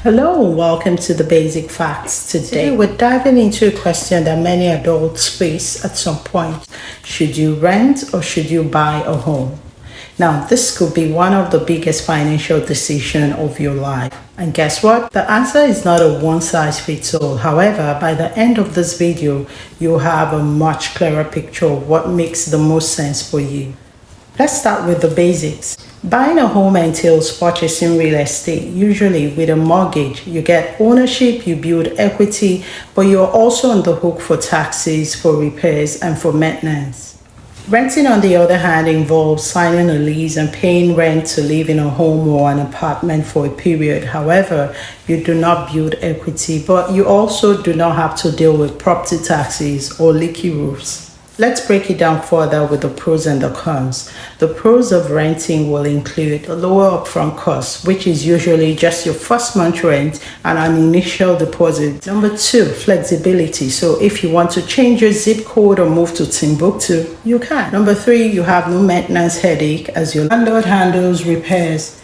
Hello, welcome to the Basic Facts. Today we're diving into a question that many adults face at some point. Should you rent or should you buy a home? Now, this could be one of the biggest financial decisions of your life. And guess what? The answer is not a one-size-fits-all. However, by the end of this video, you'll have a much clearer picture of what makes the most sense for you. Let's start with the basics. Buying a home entails purchasing real estate, usually with a mortgage. You get ownership, you build equity, but you're also on the hook for taxes, for repairs, and for maintenance. Renting, on the other hand, involves signing a lease and paying rent to live in a home or an apartment for a period. However, you do not build equity, but you also do not have to deal with property taxes or leaky roofs. Let's break it down further with the pros and the cons. The pros of renting will include a lower upfront cost, which is usually just your first month rent and an initial deposit. Number two, flexibility. So if you want to change your zip code or move to Timbuktu, you can. Number three, you have no maintenance headache as your landlord handles repairs.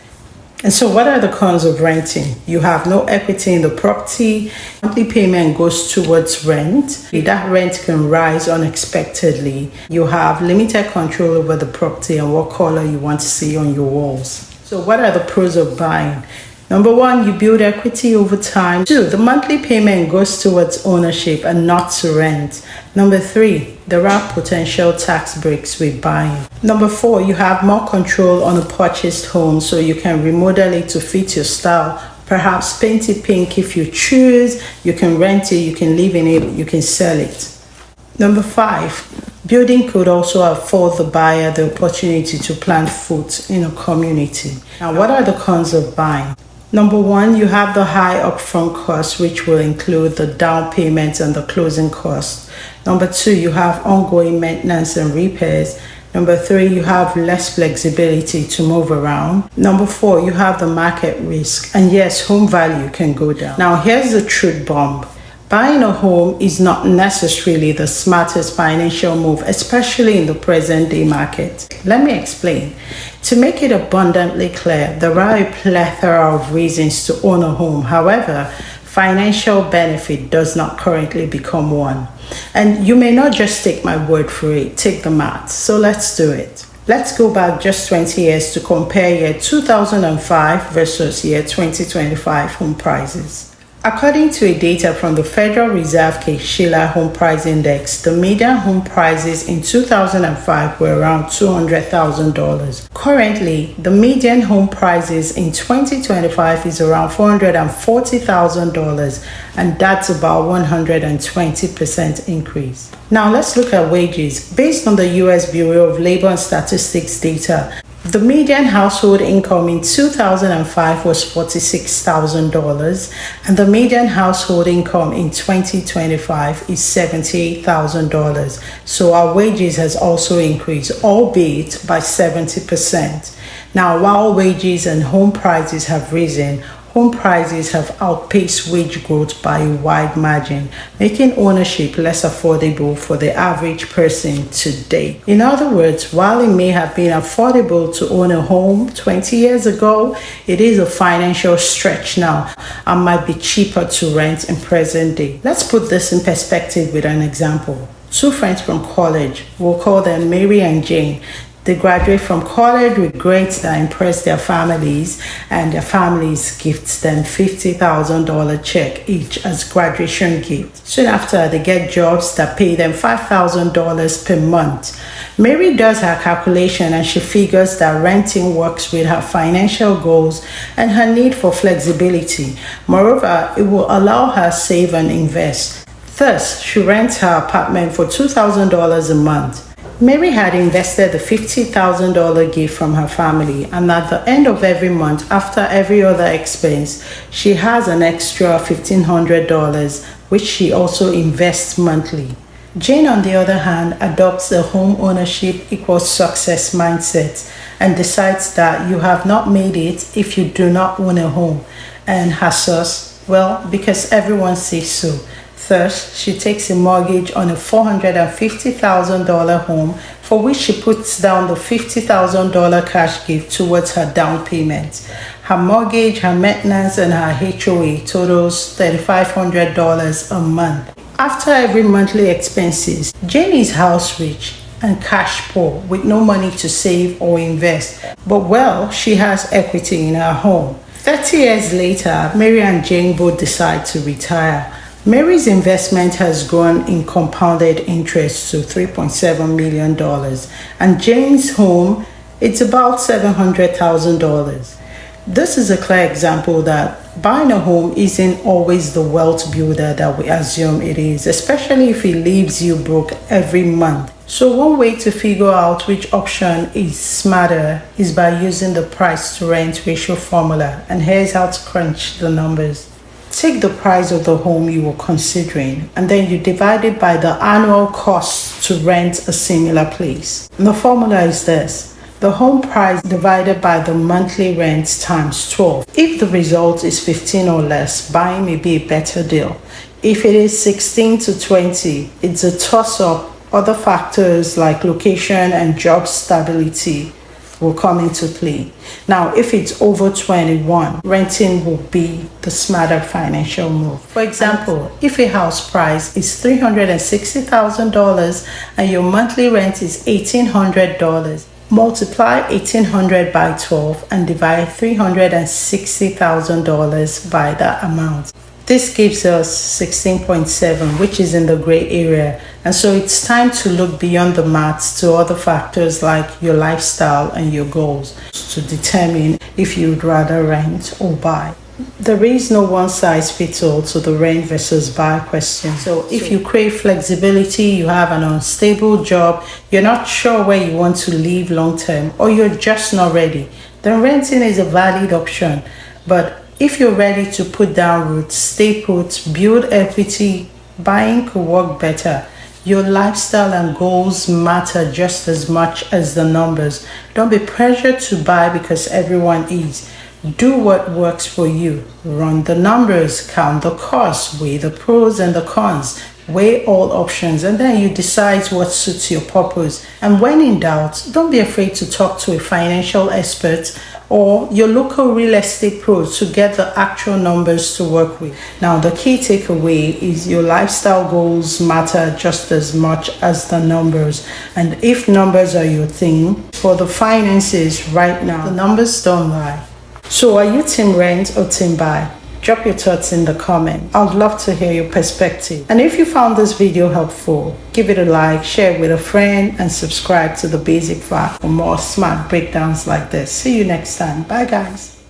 And so what are the cons of renting? You have no equity in the property. Monthly payment goes towards rent. That rent can rise unexpectedly. You have limited control over the property and what color you want to see on your walls. So what are the pros of buying? Number one, you build equity over time. Two, the monthly payment goes towards ownership and not to rent. Number three, there are potential tax breaks with buying. Number four, you have more control on a purchased home, so you can remodel it to fit your style. Perhaps paint it pink if you choose. You can rent it, you can live in it, you can sell it. Number five, building could also afford the buyer the opportunity to plant foot in a community. Now, what are the cons of buying? Number one, you have the high upfront cost, which will include the down payment and the closing costs. Number two, you have ongoing maintenance and repairs. Number three, you have less flexibility to move around. Number four, you have the market risk. And yes, home value can go down. Now, here's the truth bomb. Buying a home is not necessarily the smartest financial move, especially in the present day market. Let me explain. To make it abundantly clear, there are a plethora of reasons to own a home. However, financial benefit does not currently become one. And you may not just take my word for it, take the math. So let's do it. Let's go back just 20 years to compare year 2005 versus year 2025 home prices. According to a data from the Federal Reserve Case-Shiller Home Price Index, the median home prices in 2005 were around $200,000. Currently, the median home prices in 2025 is around $440,000, and that's about 120% increase. Now let's look at wages. Based on the U.S. Bureau of Labor and Statistics data, the median household income in 2005 was $46,000, and the median household income in 2025 is $78,000. So our wages has also increased, albeit by 70%. Now, while wages and home prices have risen, home prices have outpaced wage growth by a wide margin, making ownership less affordable for the average person today. In other words, while it may have been affordable to own a home 20 years ago, it is a financial stretch now and might be cheaper to rent in present day. Let's put this in perspective with an example. Two friends from college, we'll call them Mary and Jane. They graduate from college with grades that impress their families, and their families gift them $50,000 check each as graduation gift. Soon after, they get jobs that pay them $5,000 per month. Mary does her calculation and she figures that renting works with her financial goals and her need for flexibility. Moreover, it will allow her save and invest. Thus, she rents her apartment for $2,000 a month. Mary had invested the $50,000 gift from her family, and at the end of every month, after every other expense, she has an extra $1,500, which she also invests monthly. Jane, on the other hand, adopts the home ownership equals success mindset and decides that you have not made it if you do not own a home. And her source, well, because everyone says so. Thus, she takes a mortgage on a $450,000 home for which she puts down the $50,000 cash gift towards her down payment. Her mortgage, her maintenance, and her HOA totals $3,500 a month. After every monthly expenses, Jane is house rich and cash poor with no money to save or invest. But well, she has equity in her home. 30 years later, Mary and Jane both decide to retire. Mary's investment has grown in compounded interest to $3.7 million, and Jane's home, it's about $700,000. This is a clear example that buying a home isn't always the wealth builder that we assume it is, especially if it leaves you broke every month. So one way to figure out which option is smarter is by using the price to rent ratio formula, and here's how to crunch the numbers. Take the price of the home you were considering and then you divide it by the annual cost to rent a similar place. And the formula is this: the home price divided by the monthly rent times 12. If the result is 15 or less, buying may be a better deal. If it is 16 to 20, it's a toss-up. Other factors like location and job stability will come into play. Now, if it's over 21, renting will be the smarter financial move. For example, if a house price is $360,000 and your monthly rent is $1,800, multiply 1,800 by 12 and divide $360,000 by that amount. This gives us 16.7, which is in the gray area. And so it's time to look beyond the maths to other factors like your lifestyle and your goals to determine if you'd rather rent or buy. There is no one size fits all to the rent versus buy question. So if you crave flexibility, you have an unstable job, you're not sure where you want to live long term, or you're just not ready, then renting is a valid option. But if you're ready to put down roots, stay put, build equity, buying could work better. Your lifestyle and goals matter just as much as the numbers. Don't be pressured to buy because everyone is. Do what works for you. Run the numbers, count the costs, weigh the pros and the cons, weigh all options, and then you decide what suits your purpose. And when in doubt, don't be afraid to talk to a financial expert or your local real estate pros to get the actual numbers to work with. Now, the key takeaway is your lifestyle goals matter just as much as the numbers. And if numbers are your thing, for the finances right now, the numbers don't lie. So are you team rent or team buy? Drop your thoughts in the comment. I'd love to hear your perspective. And if you found this video helpful, give it a like, share it with a friend, and subscribe to The Basic Fact for more smart breakdowns like this. See you next time. Bye guys.